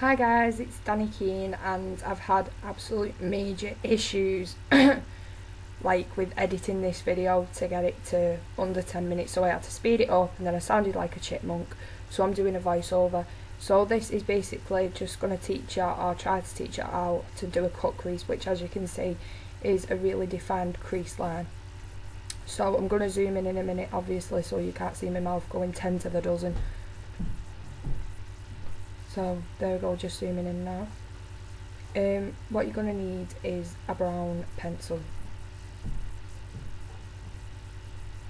Hi guys, it's Danny Keane, and I've had absolute major issues like with editing this video to get it to under 10 minutes, so I had to speed it up and then I sounded like a chipmunk, so I'm doing a voiceover. So this is basically just going to teach you, or try to teach you how to do a cut crease, which as you can see is a really defined crease line. So I'm going to zoom in a minute obviously, so you can't see my mouth going 10 to the dozen. So there we go, just zooming in now. What you're going to need is a brown pencil.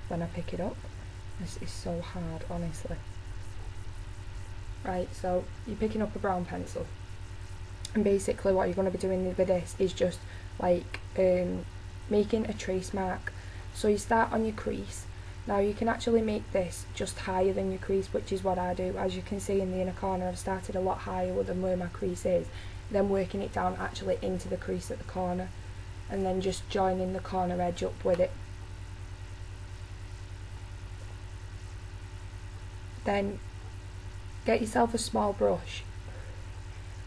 When I pick it up, this is so hard, honestly. Right, so you're picking up a brown pencil, and basically what you're going to be doing with this is just like making a trace mark. So you start on your crease. Now you can actually make this just higher than your crease, which is what I do. As you can see in the inner corner, I've started a lot higher than where my crease is, then working it down actually into the crease at the corner, and then just joining the corner edge up with it. Then get yourself a small brush.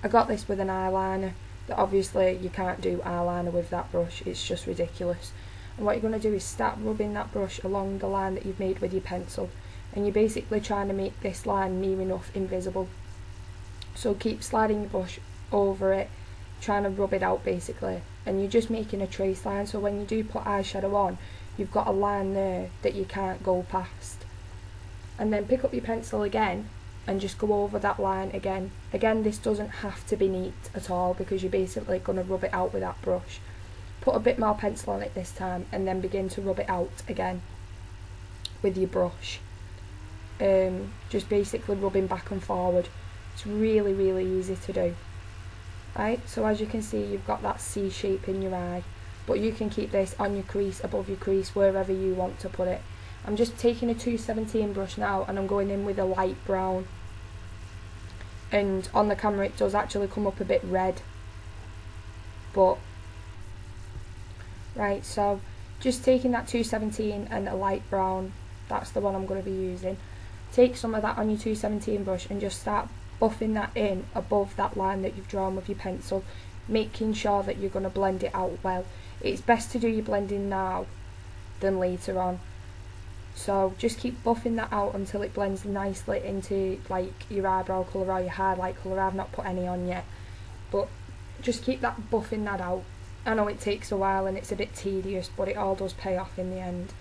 I got this with an eyeliner, that obviously you can't do eyeliner with that brush, it's just ridiculous. And what you're going to do is start rubbing that brush along the line that you've made with your pencil, and you're basically trying to make this line near enough invisible. So keep sliding your brush over it, trying to rub it out basically, and you're just making a trace line, so when you do put eyeshadow on, you've got a line there that you can't go past. And then pick up your pencil again and just go over that line again. Again, this doesn't have to be neat at all, because you're basically going to rub it out with that brush. Put a bit more pencil on it this time, and then begin to rub it out again with your brush. Just basically rubbing back and forward. It's really easy to do. Right, so as you can see, you've got that C shape in your eye, but you can keep this on your crease, above your crease, wherever you want to put it. I'm just taking a 217 brush now, and I'm going in with a light brown, and on the camera it does actually come up a bit red, but right, so just taking that 217 and a light brown, that's the one I'm going to be using. Take some of that on your 217 brush and just start buffing that in above that line that you've drawn with your pencil, making sure that you're going to blend it out well. It's best to do your blending now than later on. So just keep buffing that out until it blends nicely into like your eyebrow colour or your highlight colour. I've not put any on yet, but just keep that buffing that out. I know it takes a while and it's a bit tedious, but it all does pay off in the end.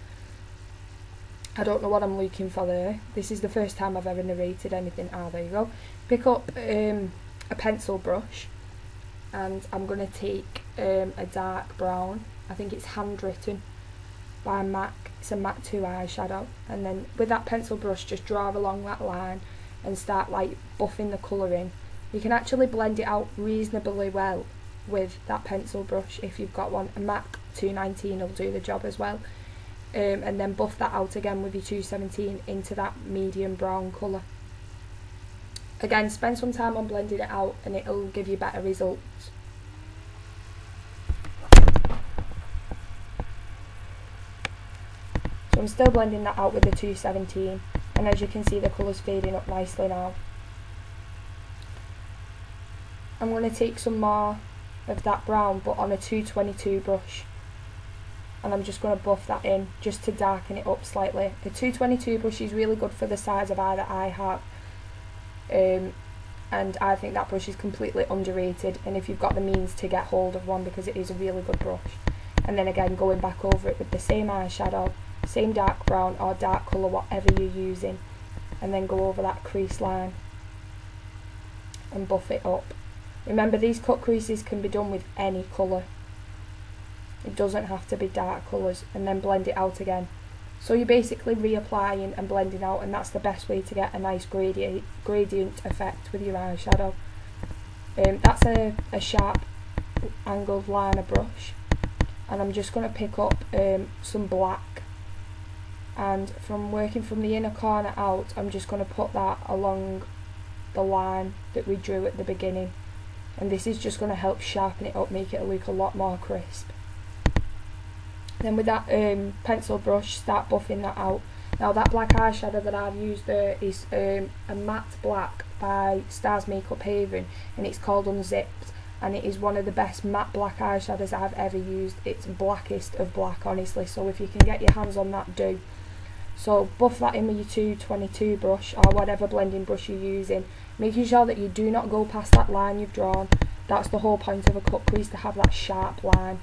I don't know what I'm looking for there. This is the first time I've ever narrated anything. Ah, there you go. Pick up a pencil brush, and I'm going to take a dark brown. I think it's Handwritten by MAC. It's a MAC 2 eyeshadow, and then with that pencil brush just draw along that line and start like buffing the colour in. You can actually blend it out reasonably well with that pencil brush if you've got one. A MAC 219 will do the job as well, and then buff that out again with your 217 into that medium brown colour. Again, spend some time on blending it out and it'll give you better results. So I'm still blending that out with the 217, and as you can see the colour's fading up nicely now. I'm going to take some more of that brown, but on a 222 brush, and I'm just going to buff that in just to darken it up slightly. The 222 brush is really good for the size of eye that I have, and I think that brush is completely underrated, and if you've got the means to get hold of one, because it is a really good brush. And then again, going back over it with the same eyeshadow, same dark brown or dark colour, whatever you're using, and then go over that crease line and buff it up. Remember, these cut creases can be done with any colour. It doesn't have to be dark colours, and then blend it out again. So you're basically reapplying and blending out, and that's the best way to get a nice gradient effect with your eyeshadow. That's a sharp angled liner brush, and I'm just going to pick up some black, and from working from the inner corner out, I'm just going to put that along the line that we drew at the beginning. And this is just going to help sharpen it up, make it look a lot more crisp. Then with that pencil brush, start buffing that out. Now that black eyeshadow that I've used there is a matte black by Stars Makeup Haven, and it's called Unzipped, and it is one of the best matte black eyeshadows I've ever used. It's blackest of black, honestly, so if you can get your hands on that, do. So buff that in with your 222 brush or whatever blending brush you're using, making sure that you do not go past that line you've drawn. That's the whole point of a cut crease, to have that sharp line.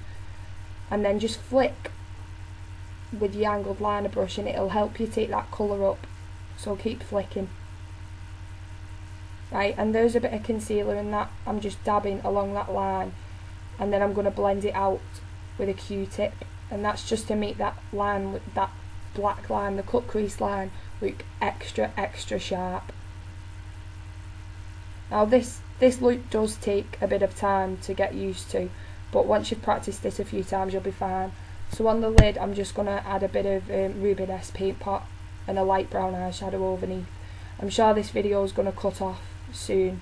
And then just flick with your angled liner brush and it'll help you take that colour up, so keep flicking. Right, and there's a bit of concealer in that. I'm just dabbing along that line, and then I'm going to blend it out with a Q-tip, and that's just to make that line, that black line, the cut crease line, look extra sharp. Now this look does take a bit of time to get used to, but once you've practiced it a few times you'll be fine. So on the lid I'm just going to add a bit of Ruby Nest paint pot and a light brown eyeshadow underneath. I'm sure this video is going to cut off soon,